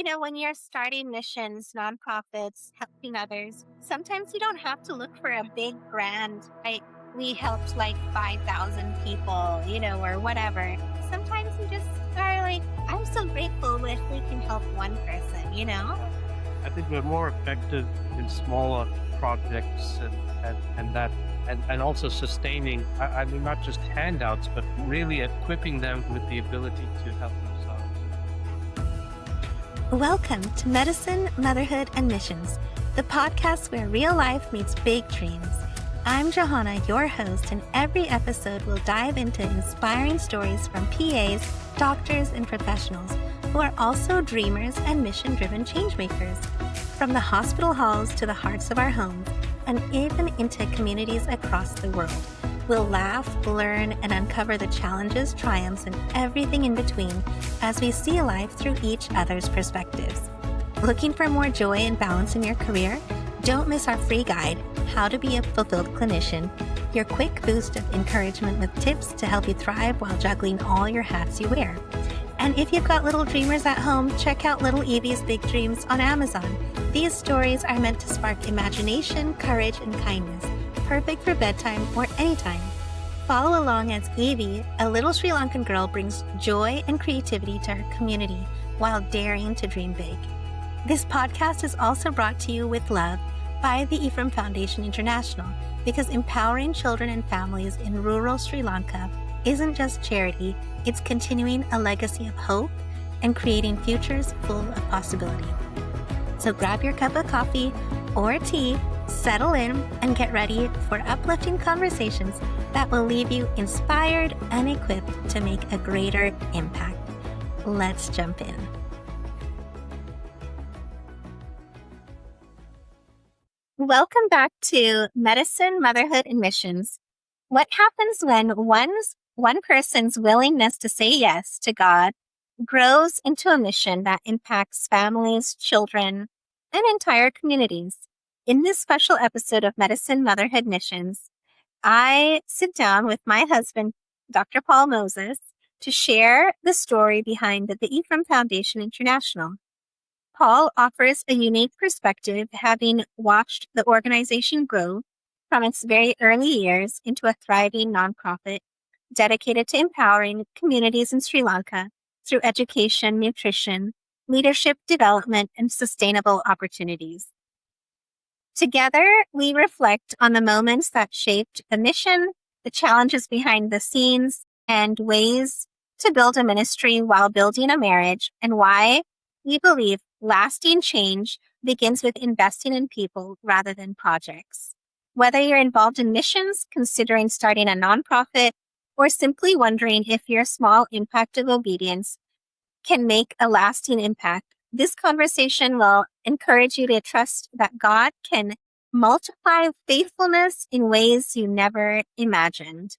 When you're starting missions, nonprofits, helping others, sometimes you don't have to look for a big brand. We helped like 5,000 people, or whatever. Sometimes you just are like, I'm so grateful if we can help one person. I think we're more effective in smaller projects and also sustaining, I mean, not just handouts, but really equipping them with the ability to help themselves. Welcome to Medicine, Motherhood, and Missions, the podcast where real life meets big dreams. I'm Johanna, your host, and every episode will dive into inspiring stories from PAs, doctors, and professionals who are also dreamers and mission-driven changemakers. From the hospital halls to the hearts of our homes, and even into communities across the world. We'll laugh, learn, and uncover the challenges, triumphs, and everything in between as we see life through each other's perspectives. Looking for more joy and balance in your career? Don't miss our free guide, How to Be a Fulfilled Clinician, your quick boost of encouragement with tips to help you thrive while juggling all your hats you wear. And if you've got little dreamers at home, check out Little Evie's Big Dreams on Amazon. These stories are meant to spark imagination, courage, and kindness, perfect for bedtime or anytime. Follow along as Evie, a little Sri Lankan girl, brings joy and creativity to her community while daring to dream big. This podcast is also brought to you with love by the Ephraim Foundation International, because empowering children and families in rural Sri Lanka isn't just charity, it's continuing a legacy of hope and creating futures full of possibility. So grab your cup of coffee or tea, settle in, and get ready for uplifting conversations that will leave you inspired and equipped to make a greater impact. Let's jump in. Welcome back to Medicine, Motherhood, and Missions. What happens when one person's willingness to say yes to God grows into a mission that impacts families, children, and entire communities? In this special episode of Medicine, Motherhood, Missions, I sit down with my husband, Dr. Paul Moses, to share the story behind the Ephraim Foundation International. Paul offers a unique perspective, having watched the organization grow from its very early years into a thriving nonprofit dedicated to empowering communities in Sri Lanka through education, nutrition, leadership development, and sustainable opportunities. Together, we reflect on the moments that shaped the mission, the challenges behind the scenes, and ways to build a ministry while building a marriage, and why we believe lasting change begins with investing in people rather than projects. Whether you're involved in missions, considering starting a nonprofit, or simply wondering if your small impact of obedience can make a lasting impact, this conversation will encourage you to trust that God can multiply faithfulness in ways you never imagined.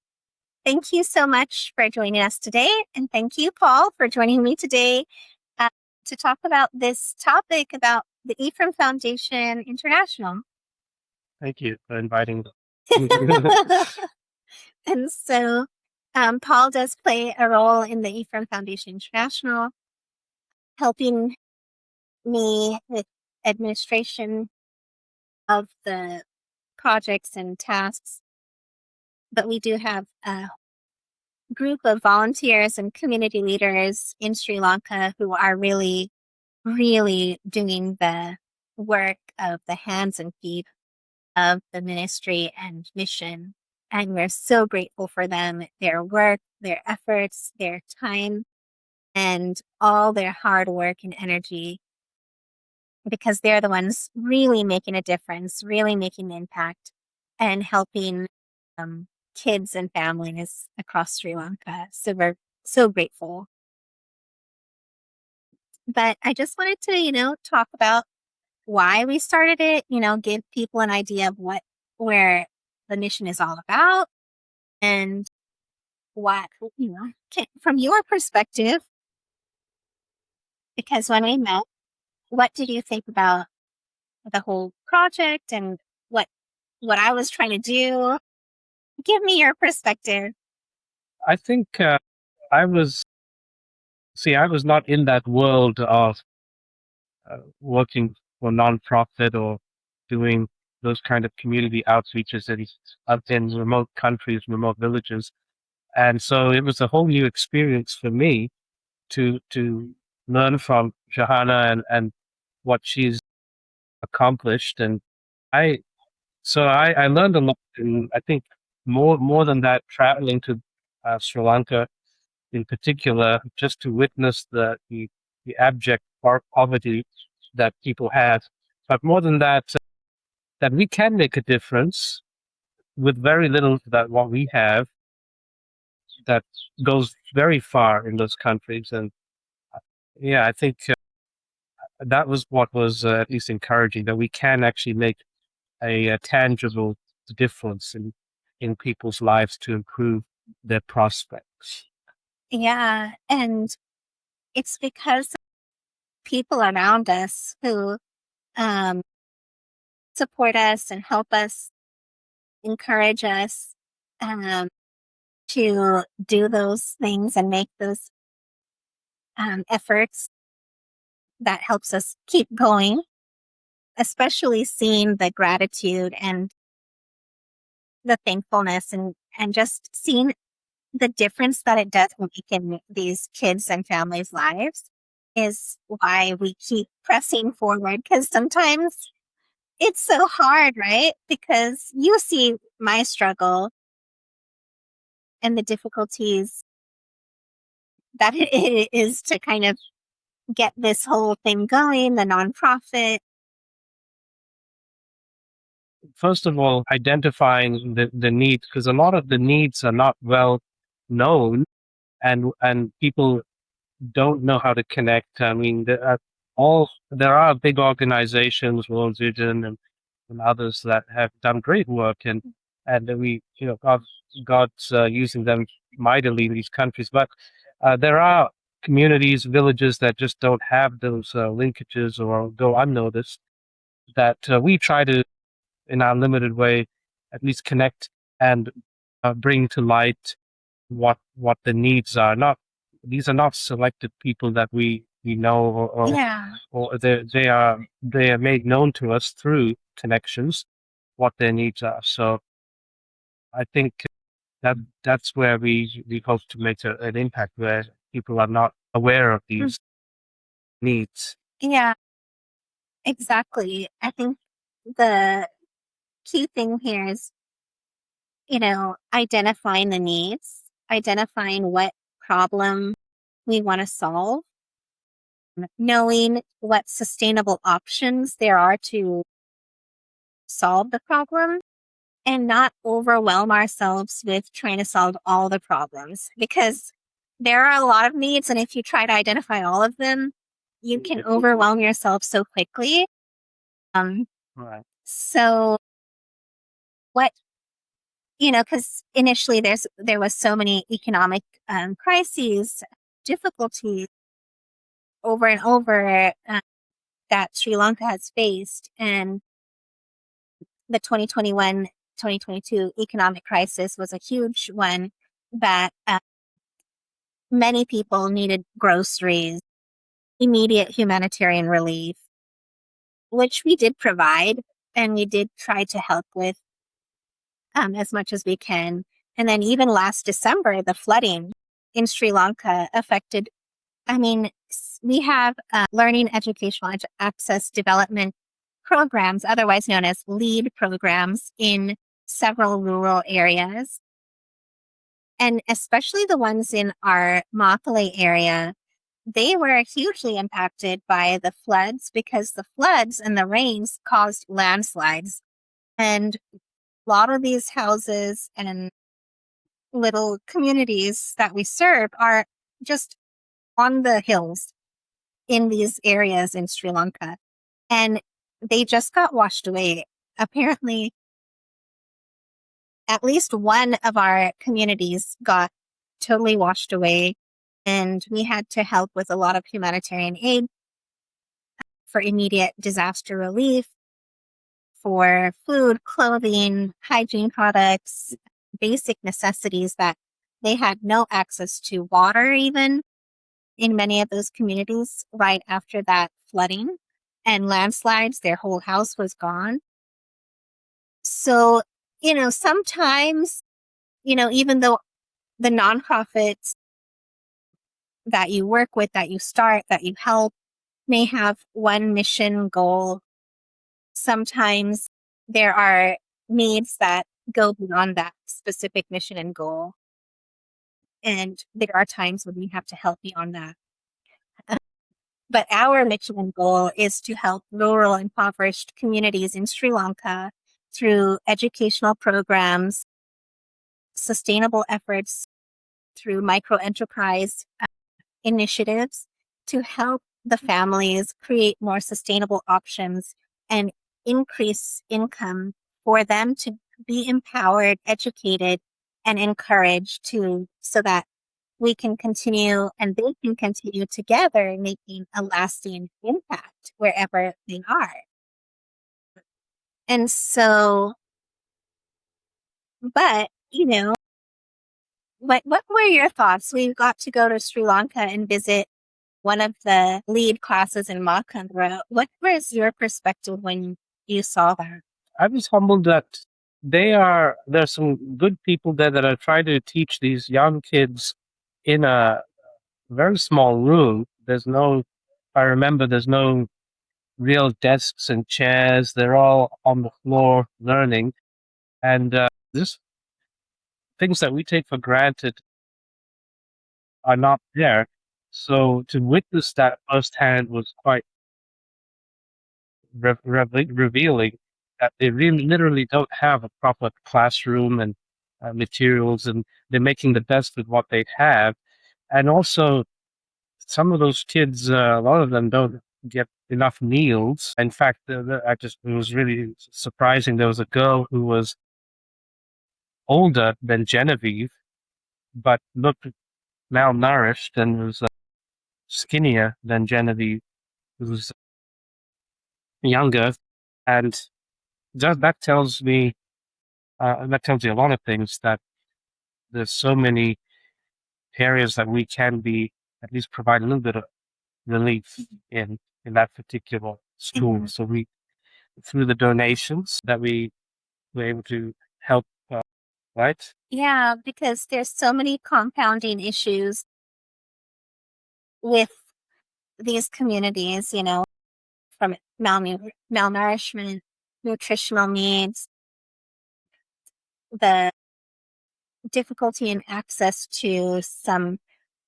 Thank you so much for joining us today. And thank you, Paul, for joining me today to talk about this topic about the Ephraim Foundation International. Thank you for inviting And so Paul does play a role in the Ephraim Foundation International, helping me with administration of the projects and tasks. But we do have a group of volunteers and community leaders in Sri Lanka who are really, really doing the work of the hands and feet of the ministry and mission. And we're so grateful for them, their work, their efforts, their time, and all their hard work and energy, because they're the ones really making a difference, really making an impact, and helping kids and families across Sri Lanka. So we're so grateful. But I just wanted to, talk about why we started it, give people an idea of where the mission is all about, and what, from your perspective, because when we met, what did you think about the whole project and what I was trying to do? Give me your perspective. I think I was not in that world of working for nonprofit or doing those kind of community outreaches in remote countries, remote villages. And so it was a whole new experience for me to learn from Johanna and what she's accomplished. And I I learned a lot, and I think more than that, traveling to Sri Lanka in particular, just to witness the abject poverty that people have. But more than that, that we can make a difference with very little that what we have that goes very far in those countries. And yeah, I think that was what was at least encouraging, that we can actually make a tangible difference in people's lives to improve their prospects. Yeah. And it's because people around us who support us and help us, encourage us to do those things and make those efforts that helps us keep going, especially seeing the gratitude and the thankfulness and just seeing the difference that it does make in these kids and families' lives is why we keep pressing forward. Because sometimes it's so hard, right? Because you see my struggle and the difficulties that it is to kind of get this whole thing going, the nonprofit. First of all, identifying the needs, because a lot of the needs are not well known, and people don't know how to connect. I mean, there are big organizations, World Vision and others that have done great work, and we, God's using them mightily in these countries. But there are communities, villages that just don't have those linkages or go unnoticed. That we try to, in our limited way, at least connect and bring to light what the needs are. Not These are not selected people that we know, Yeah. or they are made known to us through connections what their needs are. So I think that's where we hope to make an impact, where people are not aware of these needs. Yeah, exactly. I think the key thing here is, identifying the needs, identifying what problem we want to solve, knowing what sustainable options there are to solve the problem, and not overwhelm ourselves with trying to solve all the problems, because there are a lot of needs. And if you try to identify all of them, you can overwhelm yourself so quickly. Right. So what, because initially there was so many economic crises, difficulties over and over that Sri Lanka has faced. And the 2021-2022 economic crisis was a huge one that many people needed groceries, immediate humanitarian relief, which we did provide and we did try to help with as much as we can. And then even last December, the flooding in Sri Lanka affected, we have learning educational access development programs, otherwise known as LEAD programs, in several rural areas. And especially the ones in our Makale area, they were hugely impacted by the floods, because the floods and the rains caused landslides. And a lot of these houses and little communities that we serve are just on the hills in these areas in Sri Lanka. And they just got washed away. Apparently, at least one of our communities got totally washed away, and we had to help with a lot of humanitarian aid for immediate disaster relief, for food, clothing, hygiene products, basic necessities that they had no access to, water even, in many of those communities right after that flooding. and landslides. Their whole house was gone. So, sometimes, even though the nonprofits that you work with, that you start, that you help may have one mission goal, sometimes there are needs that go beyond that specific mission and goal. And there are times when we have to help beyond that. But our mission and goal is to help rural impoverished communities in Sri Lanka through educational programs, sustainable efforts, through micro-enterprise initiatives to help the families create more sustainable options and increase income for them to be empowered, educated, and encouraged so that we can continue and they can continue together making a lasting impact wherever they are. And so, but, what were your thoughts? We got to go to Sri Lanka and visit one of the lead classes in Makandra. What was your perspective when you saw that? I was humbled that there's some good people there that are trying to teach these young kids in a very small room. I remember there's no real desks and chairs. They're all on the floor learning. And just things that we take for granted are not there. So to witness that firsthand was quite revealing that they really literally don't have a proper classroom and materials, and they're making the best with what they have. And also, some of those kids, a lot of them don't get enough meals. In fact, it was really surprising. There was a girl who was older than Genevieve, but looked malnourished and was skinnier than Genevieve, who was younger. And that tells me, that tells you a lot of things, that there's so many areas that we can be at least provide a little bit of relief in that particular school. Mhm. So through the donations that we were able to help, right? Yeah, because there's so many compounding issues with these communities, from malnourishment, nutritional needs, the difficulty in access to some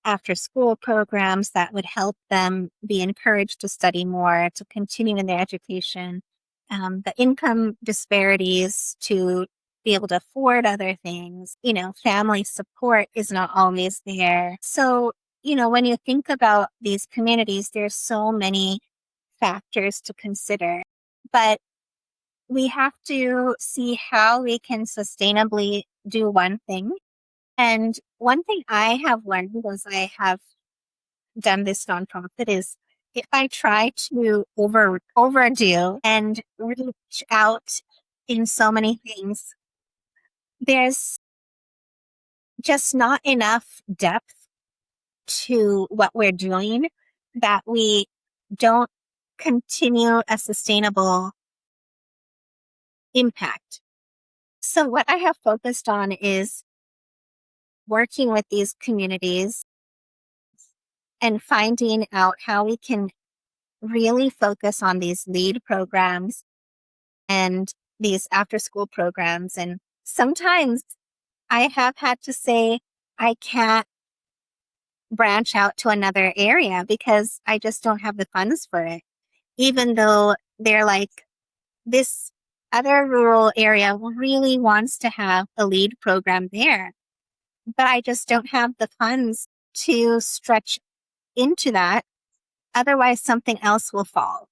after school programs that would help them be encouraged to study more, to continue in their education, the income disparities to be able to afford other things, family support is not always there. So, when you think about these communities, there's so many factors to consider, but we have to see how we can sustainably do one thing. And one thing I have learned as I have done this nonprofit is if I try to overdo and reach out in so many things, there's just not enough depth to what we're doing that we don't continue a sustainable impact. So what I have focused on is working with these communities and finding out how we can really focus on these lead programs and these after school programs. And sometimes I have had to say, I can't branch out to another area because I just don't have the funds for it. Even though they're like, this other rural area really wants to have a lead program there, but I just don't have the funds to stretch into that. Otherwise, something else will fall,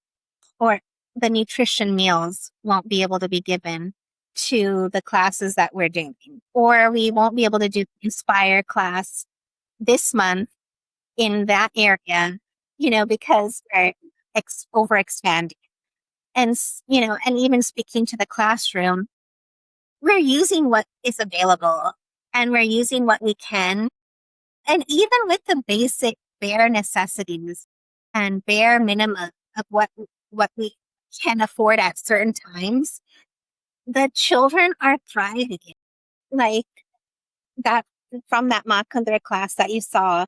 or the nutrition meals won't be able to be given to the classes that we're doing, or we won't be able to do Inspire class this month in that area, because we're overexpanding. And, and even speaking to the classroom, we're using what is available and we're using what we can. And even with the basic bare necessities and bare minimum of what what we can afford at certain times, the children are thriving. Like that from that Makandra class that you saw,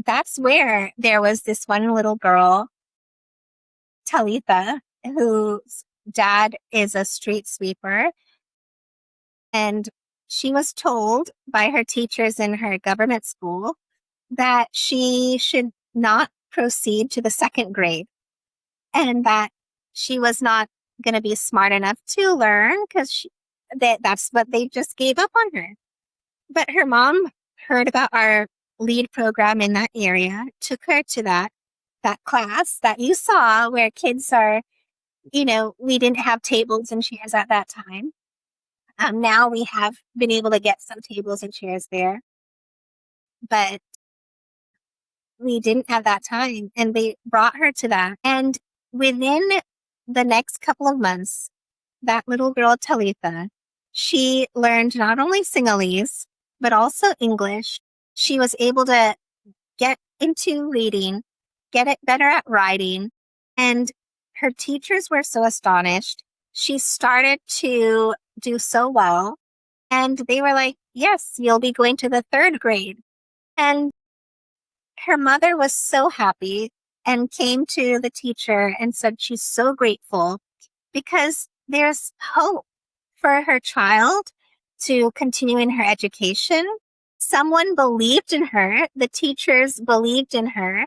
that's where there was this one little girl, Talitha, whose dad is a street sweeper. And she was told by her teachers in her government school that she should not proceed to the second grade and that she was not going to be smart enough to learn because that's what they just gave up on her. But her mom heard about our lead program in that area, took her to that class that you saw where kids are, we didn't have tables and chairs at that time. Now we have been able to get some tables and chairs there, but we didn't have that time, and they brought her to that. And within the next couple of months, that little girl, Talitha, she learned not only Sinhalese, but also English. She was able to get into reading, get it better at writing, and her teachers were so astonished. She started to do so well, and they were like, yes, you'll be going to the third grade. And her mother was so happy and came to the teacher and said she's so grateful because there's hope for her child to continue in her education. Someone believed in her, the teachers believed in her,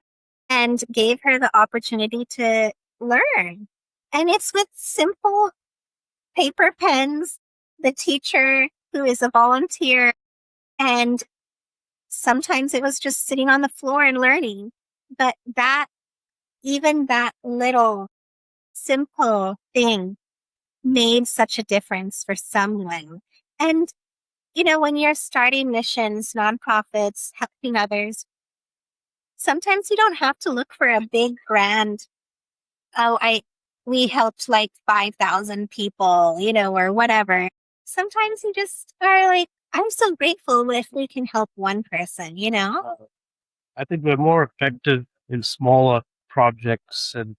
and gave her the opportunity to learn. And it's with simple paper pens, the teacher who is a volunteer, and sometimes it was just sitting on the floor and learning. But even that little simple thing made such a difference for someone. And, when you're starting missions, nonprofits, helping others, sometimes you don't have to look for a big grand, we helped like 5,000 people, or whatever. Sometimes you just are like, I'm so grateful if we can help one person, I think we're more effective in smaller projects and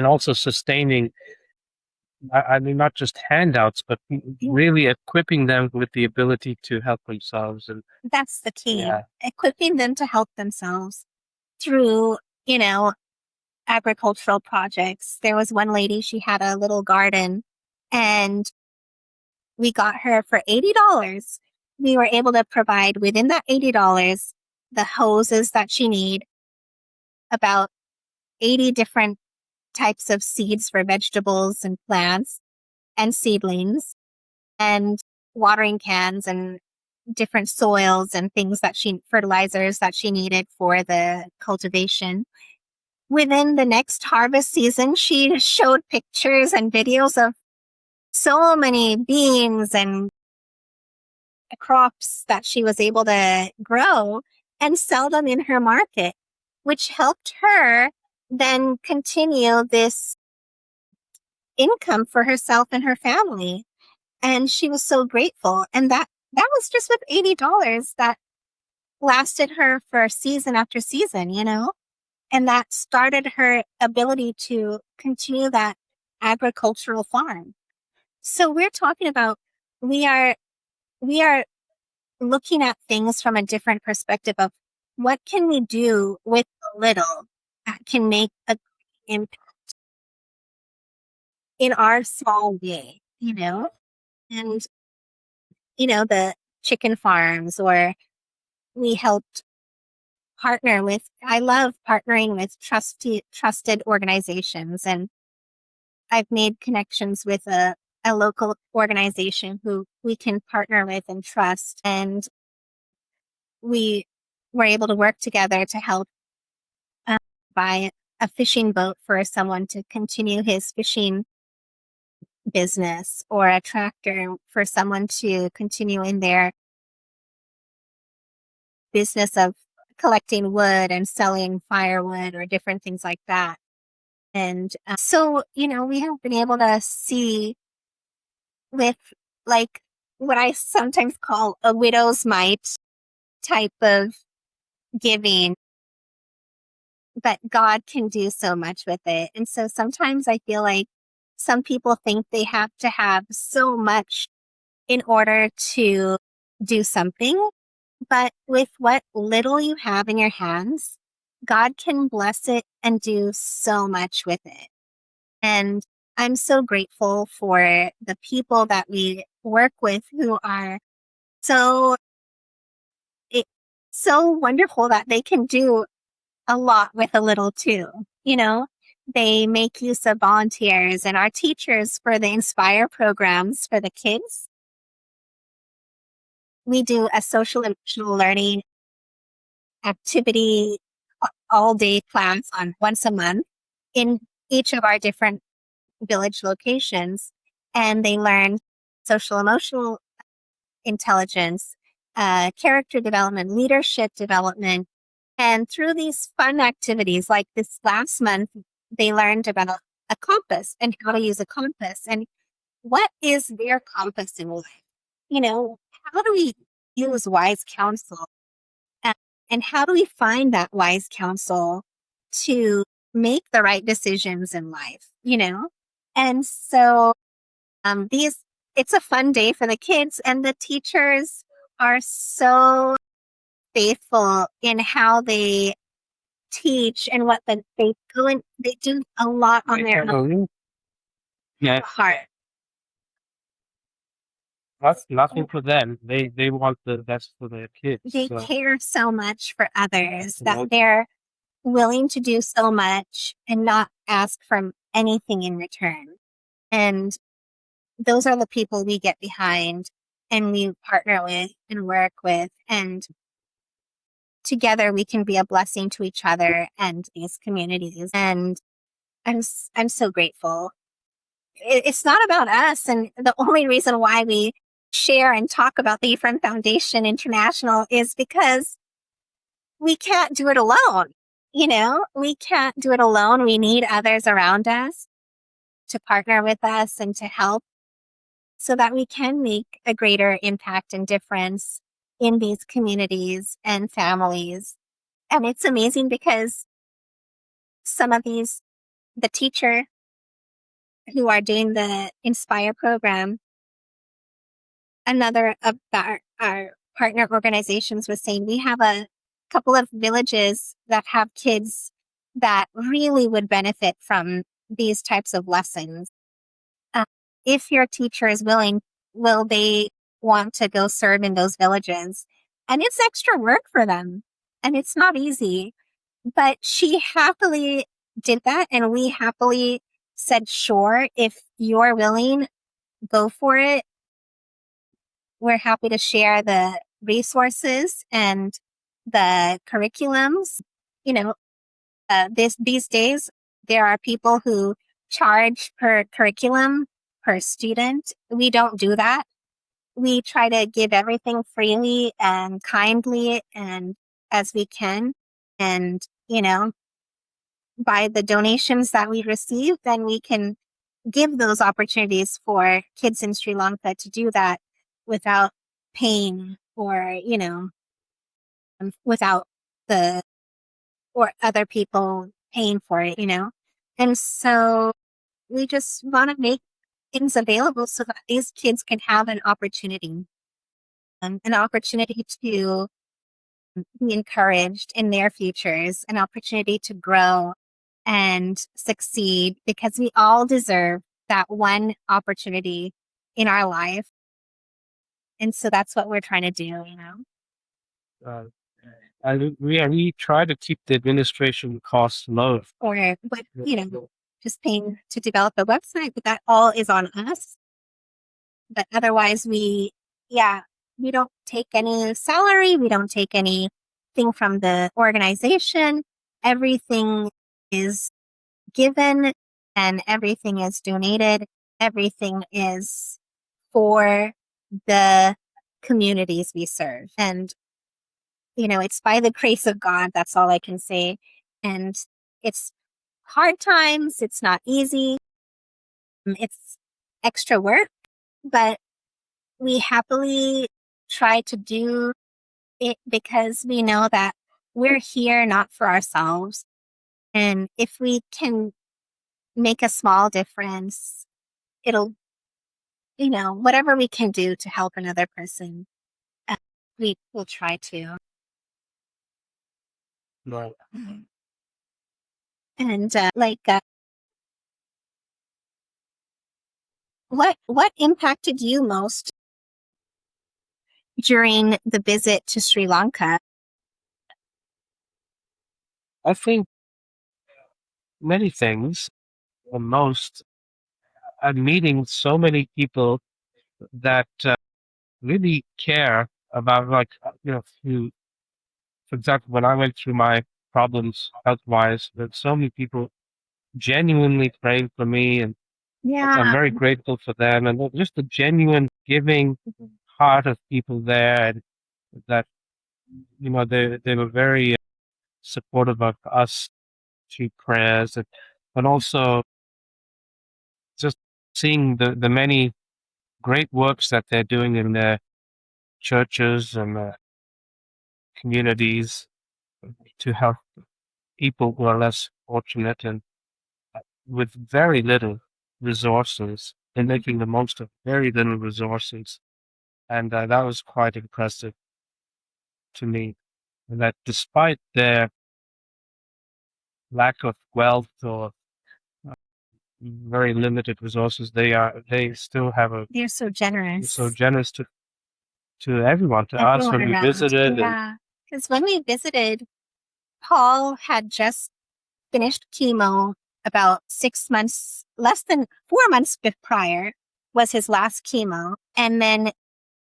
also sustaining. I mean, not just handouts, but really equipping them with the ability to help themselves. And that's the key. Yeah. Equipping them to help themselves through, agricultural projects. There was one lady, she had a little garden, and we got her for $80. We were able to provide within that $80 the hoses that she needed, about 80 different types of seeds for vegetables and plants and seedlings, and watering cans and different soils and fertilizers that she needed for the cultivation. Within the next harvest season, she showed pictures and videos of so many beans and crops that she was able to grow and sell them in her market, which helped her then continue this income for herself and her family. And she was so grateful. And that was just with $80 that lasted her for season after season, and that started her ability to continue that agricultural farm. So we're talking about, we are looking at things from a different perspective of what can we do with a little that can make an impact in our small way, and, the chicken farms, or we helped I love partnering with trusted organizations, and I've made connections with a local organization who we can partner with and trust. And we were able to work together to help buy a fishing boat for someone to continue his fishing business, or a tractor for someone to continue in their business of collecting wood and selling firewood or different things like that. And so, we have been able to see with like what I sometimes call a widow's mite type of giving, but God can do so much with it. And so sometimes I feel like some people think they have to have so much in order to do something. But with what little you have in your hands, God can bless it and do so much with it. And I'm so grateful for the people that we work with who are so it's so wonderful that they can do a lot with a little too. You know, they make use of volunteers and our teachers for the Inspire programs for the kids. We do a social emotional learning activity all day class on once a month in each of our different village locations. And they learn social emotional intelligence, character development, leadership development. And through these fun activities, like this last month, they learned about a compass and how to use a compass and what is their compass in life. You know, how do we use wise counsel? And, and how do we find that wise counsel to make the right decisions in life, you know? And so these it's a fun day for the kids, and the teachers are so faithful in how they teach and what they go in. They do a lot on their own heart. That's nothing for them. They want the best for their kids. They care so much for others that they're willing to do so much and not ask for anything in return. And those are the people we get behind and we partner with and work with, and together we can be a blessing to each other and these communities. And I'm so grateful. It's not about us, and the only reason why we share and talk about the Ephraim Foundation International is because we can't do it alone. You know, we can't do it alone. We need others around us to partner with us and to help so that we can make a greater impact and difference in these communities and families. And it's amazing because some of the teacher who are doing the Inspire program, another of our partner organizations was saying, we have a couple of villages that have kids that really would benefit from these types of lessons. If your teacher is willing, will they want to go serve in those villages? And it's extra work for them. And it's not easy. But she happily did that. And we happily said, sure, if you're willing, go for it. We're happy to share the resources and the curriculums. You know, these days, there are people who charge per curriculum per student. We don't do that. We try to give everything freely and kindly and as we can. And, you know, by the donations that we receive, then we can give those opportunities for kids in Sri Lanka to do that without paying or, you know, without or other people paying for it, you know. And so we just want to make things available so that these kids can have an opportunity to be encouraged in their futures, an opportunity to grow and succeed, because we all deserve that one opportunity in our life. And so that's what we're trying to do, you know. And we try to keep the administration costs low. But, you know, just paying to develop a website, but that all is on us. But otherwise, we don't take any salary. We don't take anything from the organization. Everything is given and everything is donated. Everything is for the communities we serve. And, you know, it's by the grace of God. That's all I can say. And it's hard times. It's not easy. It's extra work, but we happily try to do it because we know that we're here not for ourselves. And if we can make a small difference, it'll, whatever we can do to help another person, we will try to. Right. And what impacted you most during the visit to Sri Lanka? I think many things, or most, I'm meeting so many people that really care about, like, for example, when I went through my problems health-wise, there's so many people genuinely praying for me, and I'm very grateful for them, and just the genuine giving heart of people there, and that, they were very supportive of us through prayers, and also just seeing the many great works that they're doing in their churches and communities to help people who are less fortunate and with very little resources and making the most of very little resources. And that was quite impressive to me. And that despite their lack of wealth or very limited resources, they still have They're so generous. so generous to everyone, to us when we visited. Yeah, because when we visited, Paul had just finished chemo about 6 months, less than 4 months prior was his last chemo. And then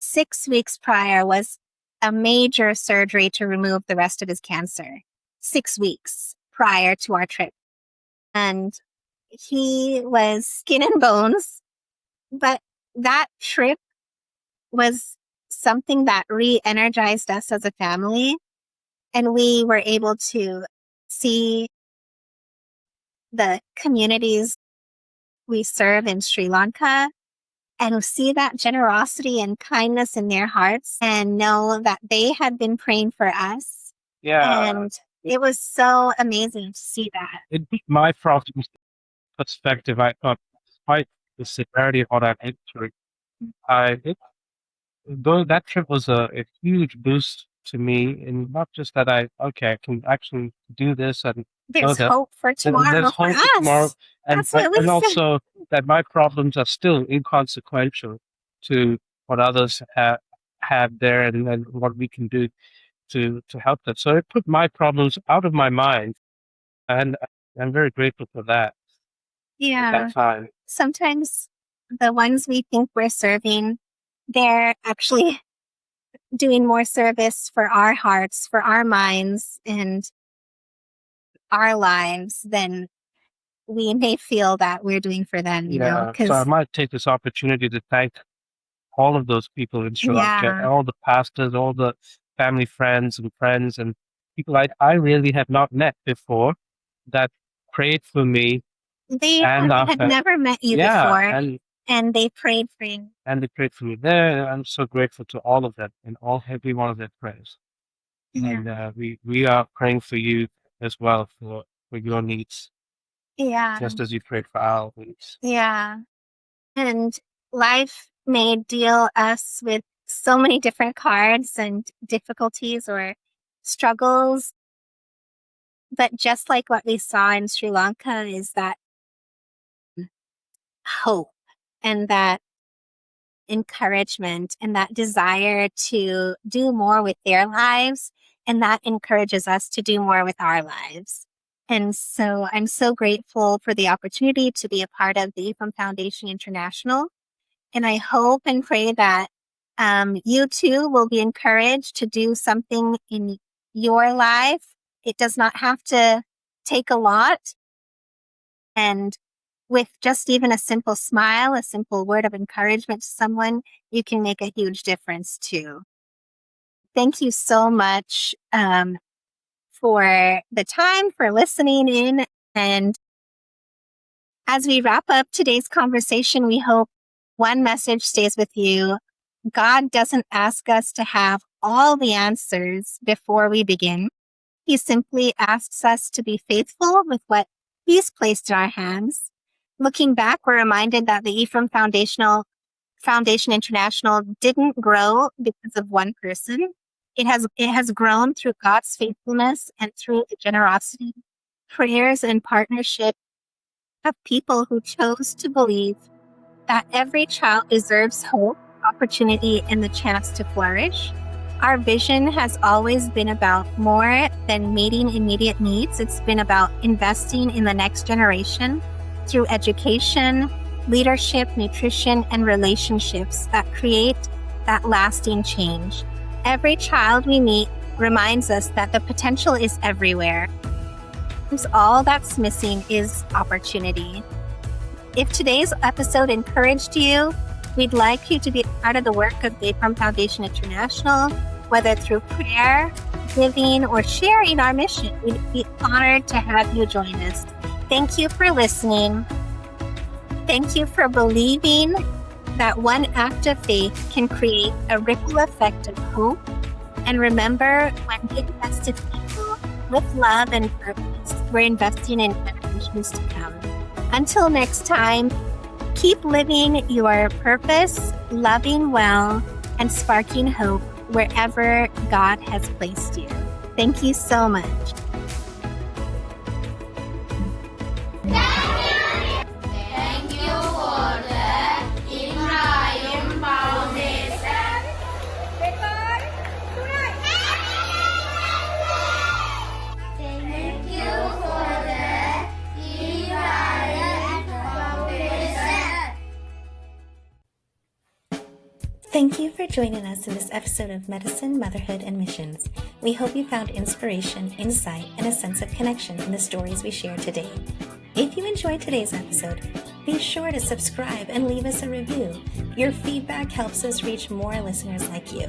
6 weeks prior was a major surgery to remove the rest of his cancer. 6 weeks prior to our trip. And he was skin and bones, but that trip was something that re-energized us as a family. And we were able to see the communities we serve in Sri Lanka and see that generosity and kindness in their hearts and know that they had been praying for us. Yeah. And it was so amazing to see that. It put my problems perspective. I thought, despite the severity of what I went through, though that trip was a huge boost to me, and not just that I can actually do this, and there's hope for tomorrow. There's hope for tomorrow, and also that my problems are still inconsequential to what others have there, and what we can do to help them. So it put my problems out of my mind, and I'm very grateful for that. Yeah. At that time. Sometimes the ones we think we're serving, they're actually doing more service for our hearts, for our minds, and our lives than we may feel that we're doing for them, So I might take this opportunity to thank all of those people in Sri Lanka, all the pastors, all the family friends and people I really have not met before that prayed for me. They had never met you before, and they prayed for you. And they prayed for me there. And I'm so grateful to all of them and every one of their prayers. Yeah. And we are praying for you as well for your needs. Yeah. Just as you prayed for our needs. Yeah. And life may deal us with so many different cards and difficulties or struggles. But just like what we saw in Sri Lanka is that hope and that encouragement and that desire to do more with their lives. And that encourages us to do more with our lives. And so I'm so grateful for the opportunity to be a part of the Ephraim Foundation International. And I hope and pray that you too will be encouraged to do something in your life. It does not have to take a lot. And with just even a simple smile, a simple word of encouragement to someone, you can make a huge difference too. Thank you so much for the time, for listening in. And as we wrap up today's conversation, we hope one message stays with you. God doesn't ask us to have all the answers before we begin. He simply asks us to be faithful with what He's placed in our hands. Looking back, we're reminded that the Ephraim Foundation International didn't grow because of one person. It has grown through God's faithfulness and through the generosity, prayers, and partnership of people who chose to believe that every child deserves hope, opportunity, and the chance to flourish. Our vision has always been about more than meeting immediate needs. It's been about investing in the next generation through education, leadership, nutrition, and relationships that create that lasting change. Every child we meet reminds us that the potential is everywhere. All that's missing is opportunity. If today's episode encouraged you, we'd like you to be part of the work of the Ephraim Foundation International, whether through prayer, giving, or sharing our mission. We'd be honored to have you join us. Thank you for listening. Thank you for believing that one act of faith can create a ripple effect of hope. And remember, when we invest in people with love and purpose, we're investing in generations to come. Until next time, keep living your purpose, loving well, and sparking hope wherever God has placed you. Thank you so much. Thank you for the Ephraim Foundation. Thank you for the Ephraim Foundation. Thank you for joining us in this episode of Medicine, Motherhood, and Missions. We hope you found inspiration, insight, and a sense of connection in the stories we shared today. If you enjoyed today's episode, be sure to subscribe and leave us a review. Your feedback helps us reach more listeners like you.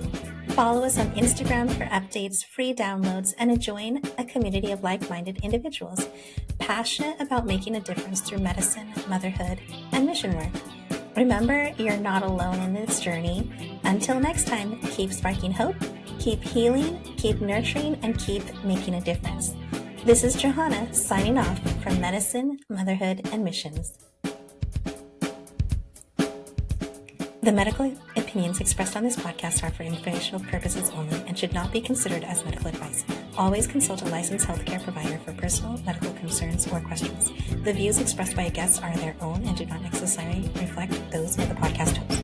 Follow us on Instagram for updates, free downloads, and join a community of like-minded individuals passionate about making a difference through medicine, motherhood, and mission work. Remember, you're not alone in this journey. Until next time, keep sparking hope, keep healing, keep nurturing, and keep making a difference. This is Johanna signing off from Medicine, Motherhood, and Missions. The medical opinions expressed on this podcast are for informational purposes only and should not be considered as medical advice. Always consult a licensed healthcare provider for personal medical concerns or questions. The views expressed by guests are their own and do not necessarily reflect those of the podcast host.